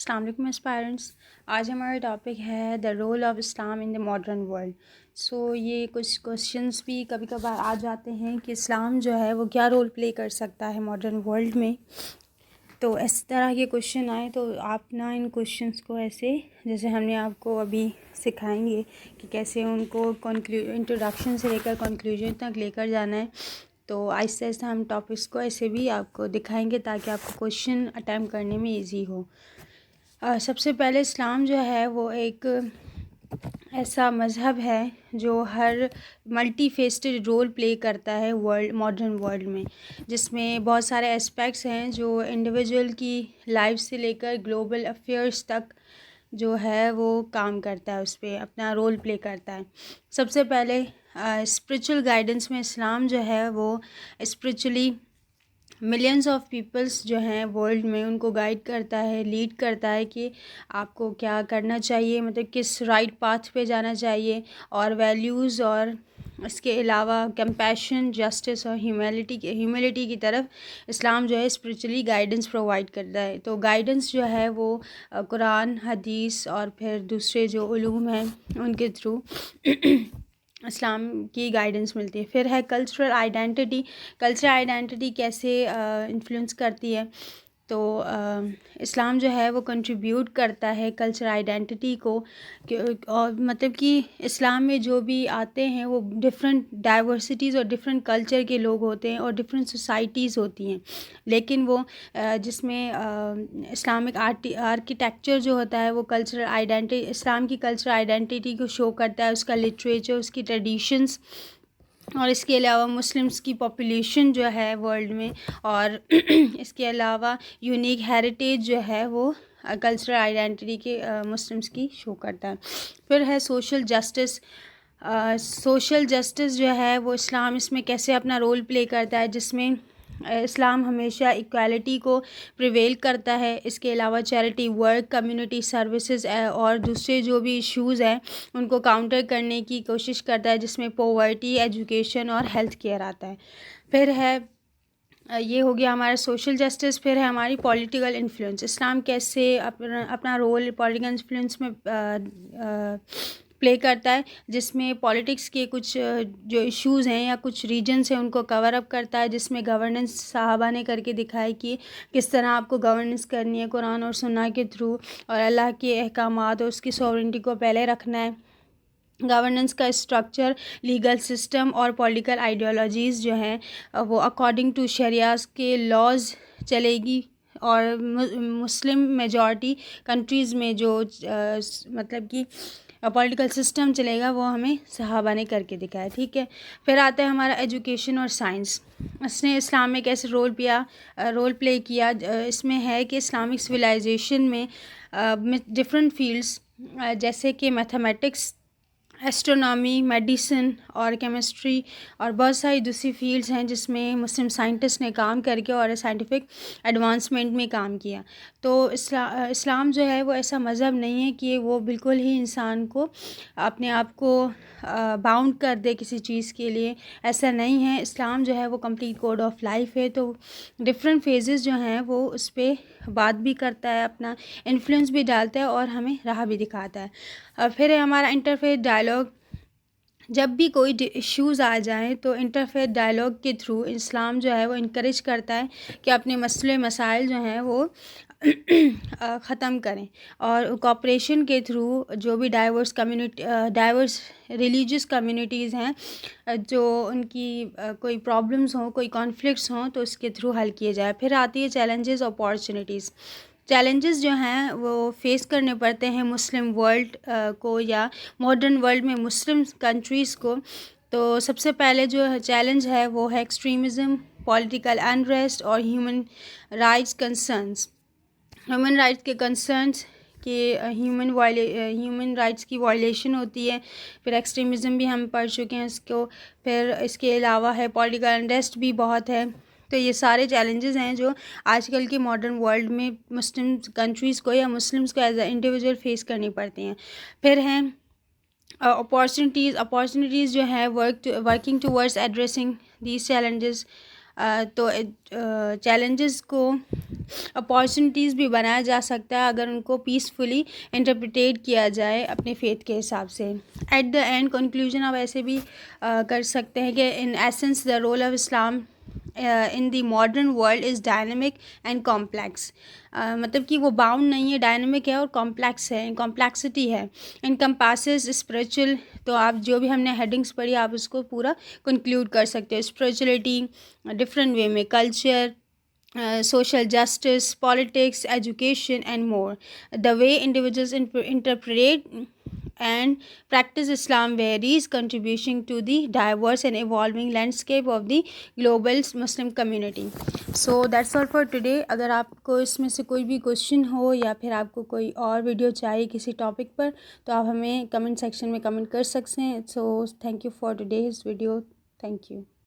السلام علیکم اسپائرنٹس. آج ہمارا ٹاپک ہے the role of Islam in the modern world. یہ کچھ کوشچنس بھی کبھی کبھار آ جاتے ہیں کہ اسلام جو ہے وہ کیا رول پلے کر سکتا ہے ماڈرن ورلڈ میں. تو اس طرح کے کوشچن آئے تو آپ نا ان کوشچنس کو ایسے جیسے ہم نے آپ کو ابھی سکھائیں گے کہ کیسے ان کو انٹروڈکشن سے لے کر کنکلوژن تک لے کر جانا ہے. تو آہستہ آہستہ ہم ٹاپکس کو ایسے بھی آپ کو دکھائیں گے تاکہ آپ کو کوشچن اٹیمپٹ کرنے میں ایزی ہو. سب سے پہلے اسلام جو ہے وہ ایک ایسا مذہب ہے جو ہر ملٹی فیسٹڈ رول پلے کرتا ہے ماڈرن ورلڈ میں، جس میں بہت سارے اسپیکٹس ہیں جو انڈیویجول کی لائف سے لے کر گلوبل افیئرس تک جو ہے وہ کام کرتا ہے، اس پہ اپنا رول پلے کرتا ہے. سب سے پہلے اسپریچول گائیڈنس میں اسلام جو ہے وہ اسپریچولی ملینس آف پیپلس جو ہیں ورلڈ میں ان کو گائیڈ کرتا ہے، لیڈ کرتا ہے کہ آپ کو کیا کرنا چاہیے، مطلب کس رائٹ پاتھ پہ جانا چاہیے، اور ویلیوز اور اس کے علاوہ کمپیشن، جسٹس اور ہیوملٹی کی طرف اسلام جو ہے اسپریچولی گائیڈنس پرووائڈ کرتا ہے. تو گائیڈنس جو ہے وہ قرآن، حدیث اور پھر دوسرے جو علوم ہیں ان کے تھرو اسلام کی گائیڈنس ملتی ہے. پھر ہے کلچرل آئیڈینٹی کیسے انفلوئنس کرتی ہے. تو اسلام جو ہے وہ کنٹریبیوٹ کرتا ہے کلچرل آئیڈینٹی کو، اور مطلب کہ اسلام میں جو بھی آتے ہیں وہ ڈفرینٹ ڈائیورسٹیز اور ڈفرینٹ کلچر کے لوگ ہوتے ہیں اور ڈفرینٹ سوسائٹیز ہوتی ہیں، لیکن وہ جس میں اسلامک آرکیٹیکچر جو ہوتا ہے وہ کلچرل آئیڈینٹی، اسلام کی کلچرل آئیڈینٹی کو شو کرتا ہے، اس کا لٹریچر، اس کی ٹریڈیشنس، اور اس کے علاوہ مسلمس کی پاپولیشن جو ہے ورلڈ میں، اور اس کے علاوہ یونیک ہیریٹیج جو ہے وہ کلچرل آئیڈینٹی کے مسلمس کی شو کرتا ہے. پھر ہے سوشل جسٹس جو ہے وہ اسلام اس میں کیسے اپنا رول پلے کرتا ہے، جس میں اسلام ہمیشہ ایکویلٹی کو پریویل کرتا ہے. اس کے علاوہ چیریٹی ورک، کمیونٹی سروسز اور دوسرے جو بھی ایشوز ہیں ان کو کاؤنٹر کرنے کی کوشش کرتا ہے، جس میں پاورٹی، ایجوکیشن اور ہیلتھ کیئر آتا ہے. پھر ہے یہ ہو گیا ہمارا سوشل جسٹس. پھر ہے ہماری پولیٹیکل انفلوئنس، اسلام کیسے اپنا رول پولیٹیکل انفلوئنس میں پلے کرتا ہے، جس میں پالیٹکس کے کچھ جو ایشوز ہیں یا کچھ ریجنس ہیں ان کو کور اپ کرتا ہے، جس میں گورننس صحابہ نے کر کے دکھائی کہ کس طرح آپ کو گورننس کرنی ہے قرآن اور سنہ کے تھرو، اور اللہ کے احکامات اور اس کی سوورنٹی کو پہلے رکھنا ہے. گورننس کا اسٹرکچر، لیگل سسٹم اور پولیٹیکل آئیڈیالوجیز جو ہیں وہ اکارڈنگ ٹو شریعہ کے لاز چلے گی، اور مسلم میجورٹی کنٹریز میں جو مطلب کہ پولیٹیکل سسٹم چلے گا وہ ہمیں صحابہ نے کر کے دکھایا. ٹھیک ہے. پھر آتا ہے ہمارا ایجوکیشن اور سائنس. اس نے اسلام میں کیسے رول پلے کیا. اس میں ہے کہ اسلامک سویلائزیشن میں ڈفرینٹ فیلڈس جیسے کہ میتھمیٹکس، ایسٹرونامی، میڈیسن اور کیمسٹری اور بہت ساری دوسری فیلڈز ہیں جس میں مسلم سائنٹسٹ نے کام کر کے اور سائنٹیفک ایڈوانسمنٹ میں کام کیا. تو اسلام جو ہے وہ ایسا مذہب نہیں ہے کہ وہ بالکل ہی انسان کو اپنے آپ کو باؤنڈ کر دے کسی چیز کے لیے، ایسا نہیں ہے. اسلام جو ہے وہ کمپلیٹ کوڈ آف لائف ہے. تو ڈفرینٹ فیزز جو ہیں وہ اس پہ بات بھی کرتا ہے، اپنا انفلوئنس بھی ڈالتا ہے اور ہمیں راہ بھی دکھاتا ہے. پھر ہے ہمارا انٹرفیتھ ڈائلاگ. جب بھی کوئی ایشوز آ جائیں تو انٹرفیتھ ڈائلاگ کے تھرو اسلام جو ہے وہ انکریج کرتا ہے کہ اپنے مسائل جو ہیں وہ ختم کریں، اور کوآپریشن کے تھرو جو بھی ڈائیورس ریلیجیس کمیونٹیز ہیں جو ان کی کوئی پرابلمس ہوں، کوئی کانفلکٹس ہوں تو اس کے تھرو حل کیے جائے. پھر آتی ہے چیلنجز، اپارچونیٹیز. چیلنجز جو ہیں وہ فیس کرنے پڑتے ہیں مسلم ورلڈ کو یا ماڈرن ورلڈ میں مسلم کنٹریز کو. تو سب سے پہلے جو چیلنج ہے وہ ہے ایکسٹریمزم، پولیٹیکل انریسٹ اور ہیومن رائٹس کے کنسرنس کہ ہیومن رائٹس کی وائلیشن ہوتی ہے. پھر ایکسٹریمزم بھی ہم پڑھ چکے ہیں اس کو. پھر اس کے علاوہ ہے پولیٹیکل انریسٹ بھی بہت ہے. تو یہ سارے چیلنجز ہیں جو آج کل کے ماڈرن ورلڈ میں مسلم کنٹریز کو یا مسلمس کو ایز اے انڈیویجول فیس کرنی پڑتی ہیں. پھر ہیں اپارچونیٹیز جو ہیں working towards addressing these challenges. تو چیلنجز کو اپارچونیٹیز بھی بنایا جا سکتا ہے اگر ان کو پیسفلی انٹرپریٹیٹ کیا جائے اپنے فیتھ کے حساب سے. ایٹ دا اینڈ کنکلوژن آپ ایسے بھی کر سکتے ہیں کہ in essence the role of Islam in the modern world is dynamic and complex. مطلب کہ وہ باؤنڈ نہیں ہے، ڈائنامک ہے اور کمپلیکس ہے، کمپلیکسٹی ہے. انکمپاسز اسپریچول، تو آپ جو بھی ہم نے ہیڈنگس پڑھی آپ اس کو پورا کنکلوڈ کر سکتے ہو. اسپریچولیٹی ڈفرینٹ وے میں، culture, social justice, politics, education and more. The way individuals interpret and practice Islam varies, contributing to the diverse and evolving landscape of the global Muslim community. So that's all for today. اگر آپ کو اس میں سے کوئی بھی question ہو یا پھر آپ کو کوئی اور ویڈیو چاہیے کسی ٹاپک پر تو آپ ہمیں کمنٹ سیکشن میں کمنٹ کر سکتے ہیں. So thank you for today's video. Thank you.